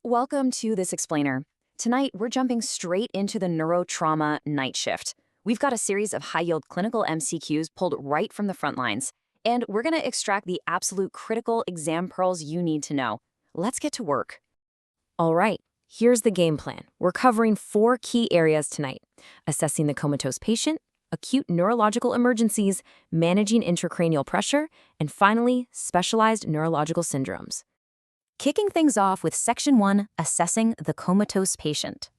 Welcome to This Explainer. Tonight, we're jumping straight into the neurotrauma night shift. We've got a series of high-yield clinical MCQs pulled right from the front lines, and we're going to extract the absolute critical exam pearls you need to know. Let's get to work. All right, here's the game plan. We're covering 4 key areas tonight: assessing the comatose patient, acute neurological emergencies, managing intracranial pressure, and finally, specialized neurological syndromes. Kicking things off with Section 1, assessing the comatose patient.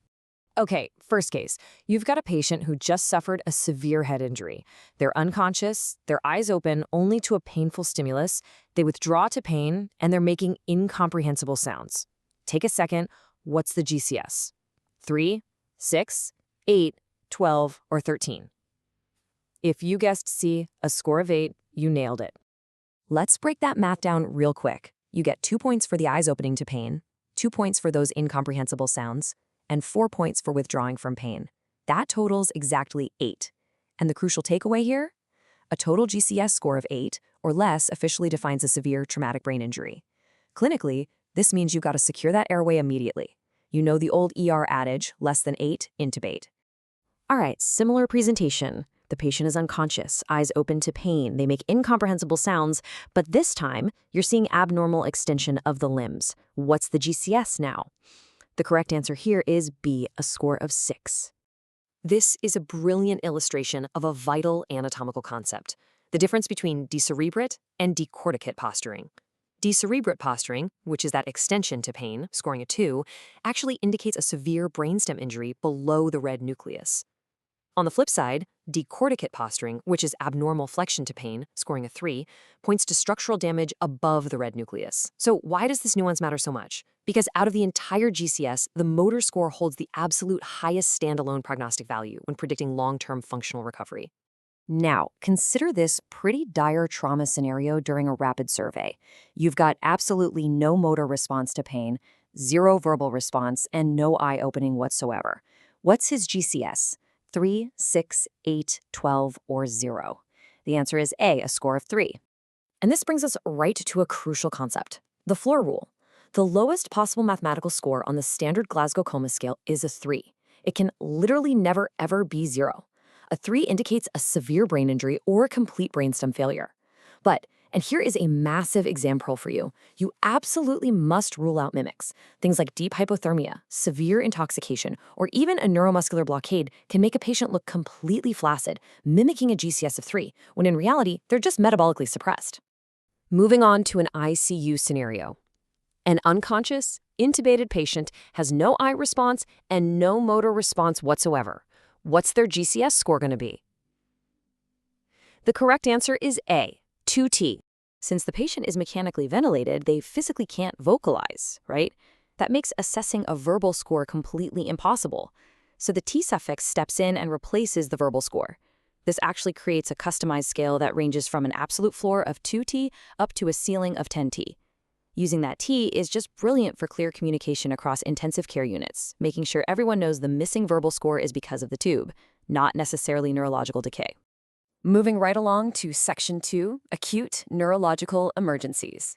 Okay, first case. You've got a patient who just suffered a severe head injury. They're unconscious, their eyes open only to a painful stimulus, they withdraw to pain, and they're making incomprehensible sounds. Take a second. What's the GCS? 3, 6, 8, 12, or 13? If you guessed C, a score of 8, you nailed it. Let's break that math down real quick. You get 2 points for the eyes opening to pain, 2 points for those incomprehensible sounds, and 4 points for withdrawing from pain. That totals exactly 8. And the crucial takeaway here? A total GCS score of 8 or less officially defines a severe traumatic brain injury. Clinically, this means you've got to secure that airway immediately. You know the old ER adage, less than 8, intubate. All right, similar presentation. The patient is unconscious, eyes open to pain, they make incomprehensible sounds, but this time, you're seeing abnormal extension of the limbs. What's the GCS now? The correct answer here is B, a score of 6. This is a brilliant illustration of a vital anatomical concept: the difference between decerebrate and decorticate posturing. Decerebrate posturing, which is that extension to pain, scoring a 2, actually indicates a severe brainstem injury below the red nucleus. On the flip side, decorticate posturing, which is abnormal flexion to pain, scoring a 3, points to structural damage above the red nucleus. So why does this nuance matter so much? Because out of the entire GCS, the motor score holds the absolute highest standalone prognostic value when predicting long-term functional recovery. Now, consider this pretty dire trauma scenario during a rapid survey. You've got absolutely no motor response to pain, 0 verbal response, and no eye opening whatsoever. What's his GCS? 3, 6, 8, 12, or 0? The answer is A, a score of 3. And this brings us right to a crucial concept: the floor rule. The lowest possible mathematical score on the standard Glasgow Coma scale is a 3. It can literally never, ever be 0. A 3 indicates a severe brain injury or a complete brainstem failure. But, and here is a massive exam pearl for you, you absolutely must rule out mimics. Things like deep hypothermia, severe intoxication, or even a neuromuscular blockade can make a patient look completely flaccid, mimicking a GCS of 3, when in reality, they're just metabolically suppressed. Moving on to an ICU scenario. An unconscious, intubated patient has no eye response and no motor response whatsoever. What's their GCS score going to be? The correct answer is A, 2T. Since the patient is mechanically ventilated, they physically can't vocalize, right? That makes assessing a verbal score completely impossible. So the T suffix steps in and replaces the verbal score. This actually creates a customized scale that ranges from an absolute floor of 2T up to a ceiling of 10T. Using that T is just brilliant for clear communication across intensive care units, making sure everyone knows the missing verbal score is because of the tube, not necessarily neurological decay. Moving right along to Section 2, acute neurological emergencies.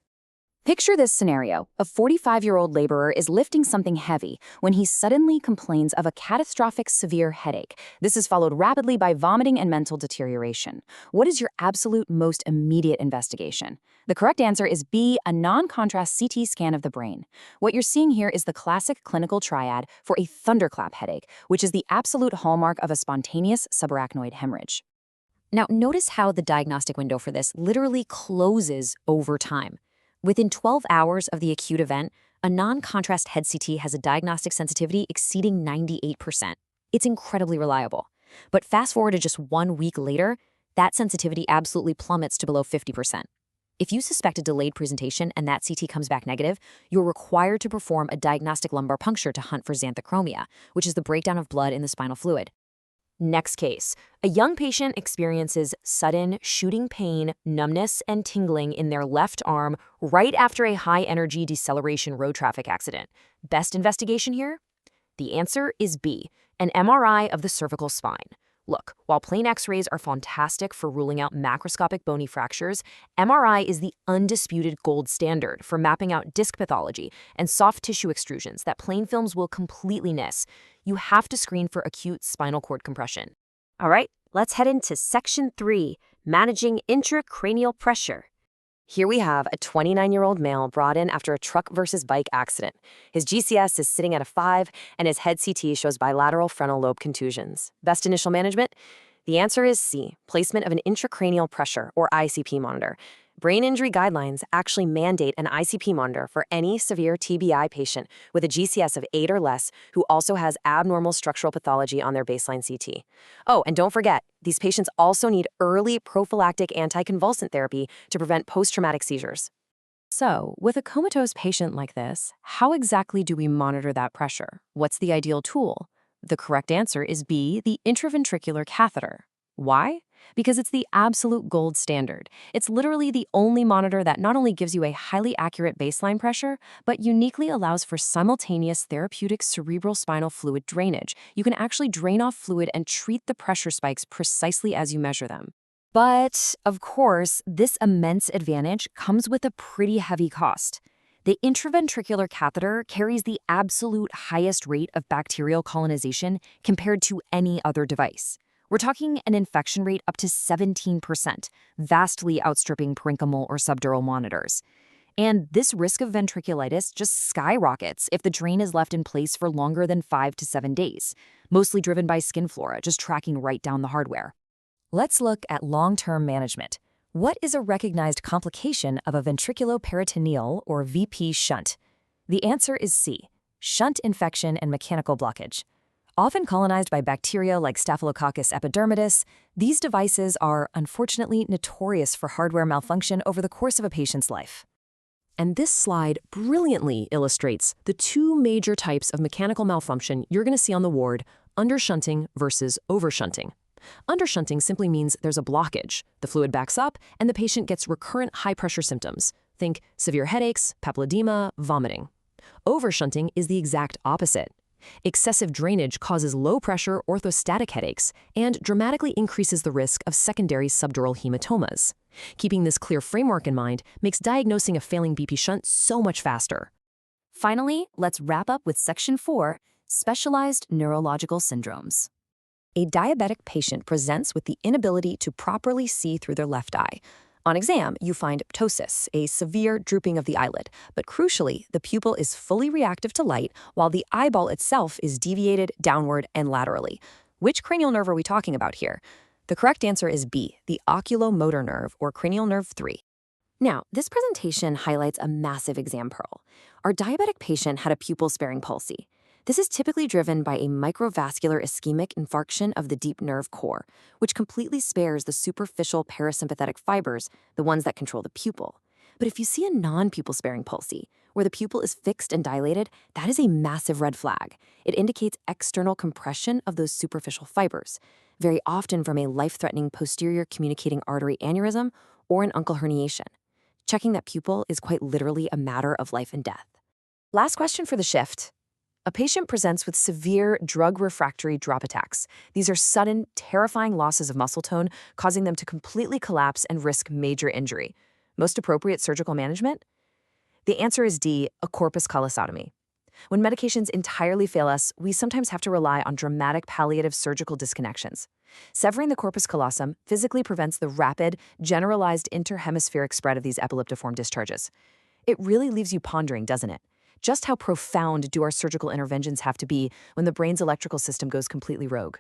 Picture this scenario. A 45-year-old laborer is lifting something heavy when he suddenly complains of a catastrophic severe headache. This is followed rapidly by vomiting and mental deterioration. What is your absolute most immediate investigation? The correct answer is B, a non-contrast CT scan of the brain. What you're seeing here is the classic clinical triad for a thunderclap headache, which is the absolute hallmark of a spontaneous subarachnoid hemorrhage. Now, notice how the diagnostic window for this literally closes over time. Within 12 hours of the acute event, a non-contrast head CT has a diagnostic sensitivity exceeding 98%. It's incredibly reliable. But fast forward to just 1 week later, that sensitivity absolutely plummets to below 50%. If you suspect a delayed presentation and that CT comes back negative, you're required to perform a diagnostic lumbar puncture to hunt for xanthochromia, which is the breakdown of blood in the spinal fluid. Next case. A young patient experiences sudden shooting pain, numbness, and tingling in their left arm right after a high-energy deceleration road traffic accident. Best investigation here? The answer is B, an MRI of the cervical spine. Look, while plain X-rays are fantastic for ruling out macroscopic bony fractures, MRI is the undisputed gold standard for mapping out disc pathology and soft tissue extrusions that plain films will completely miss. You have to screen for acute spinal cord compression. All right, let's head into Section 3, Managing Intracranial Pressure. Here we have a 29-year-old male brought in after a truck versus bike accident. His GCS is sitting at a 5, and his head CT shows bilateral frontal lobe contusions. Best initial management? The answer is C, placement of an intracranial pressure, or ICP monitor. Brain injury guidelines actually mandate an ICP monitor for any severe TBI patient with a GCS of 8 or less who also has abnormal structural pathology on their baseline CT. Oh, and don't forget, these patients also need early prophylactic anticonvulsant therapy to prevent post-traumatic seizures. So, with a comatose patient like this, how exactly do we monitor that pressure? What's the ideal tool? The correct answer is B, the intraventricular catheter. Why? Because it's the absolute gold standard. It's literally the only monitor that not only gives you a highly accurate baseline pressure, but uniquely allows for simultaneous therapeutic cerebral spinal fluid drainage. You can actually drain off fluid and treat the pressure spikes precisely as you measure them. But, of course, this immense advantage comes with a pretty heavy cost. The intraventricular catheter carries the absolute highest rate of bacterial colonization compared to any other device. We're talking an infection rate up to 17%, vastly outstripping parenchymal or subdural monitors. And this risk of ventriculitis just skyrockets if the drain is left in place for longer than 5 to 7 days, mostly driven by skin flora, just tracking right down the hardware. Let's look at long-term management. What is a recognized complication of a ventriculoperitoneal or VP shunt? The answer is C, shunt infection and mechanical blockage. Often colonized by bacteria like Staphylococcus epidermidis, these devices are, unfortunately, notorious for hardware malfunction over the course of a patient's life. And this slide brilliantly illustrates the two major types of mechanical malfunction you're going to see on the ward, undershunting versus overshunting. Undershunting simply means there's a blockage. The fluid backs up, and the patient gets recurrent high-pressure symptoms. Think severe headaches, papilledema, vomiting. Overshunting is the exact opposite. Excessive drainage causes low-pressure orthostatic headaches and dramatically increases the risk of secondary subdural hematomas. Keeping this clear framework in mind makes diagnosing a failing BP shunt so much faster. Finally, let's wrap up with Section 4, Specialized Neurological Syndromes. A diabetic patient presents with the inability to properly see through their left eye. On exam, you find ptosis, a severe drooping of the eyelid, but crucially, the pupil is fully reactive to light while the eyeball itself is deviated downward and laterally. Which cranial nerve are we talking about here? The correct answer is B, the oculomotor nerve, or cranial nerve 3. Now, this presentation highlights a massive exam pearl. Our diabetic patient had a pupil-sparing palsy. This is typically driven by a microvascular ischemic infarction of the deep nerve core, which completely spares the superficial parasympathetic fibers, the ones that control the pupil. But if you see a non-pupil-sparing palsy, where the pupil is fixed and dilated, that is a massive red flag. It indicates external compression of those superficial fibers, very often from a life-threatening posterior communicating artery aneurysm or an uncal herniation. Checking that pupil is quite literally a matter of life and death. Last question for the shift. A patient presents with severe drug-refractory drop attacks. These are sudden, terrifying losses of muscle tone, causing them to completely collapse and risk major injury. Most appropriate surgical management? The answer is D, a corpus callosotomy. When medications entirely fail us, we sometimes have to rely on dramatic palliative surgical disconnections. Severing the corpus callosum physically prevents the rapid, generalized interhemispheric spread of these epileptiform discharges. It really leaves you pondering, doesn't it? Just how profound do our surgical interventions have to be when the brain's electrical system goes completely rogue?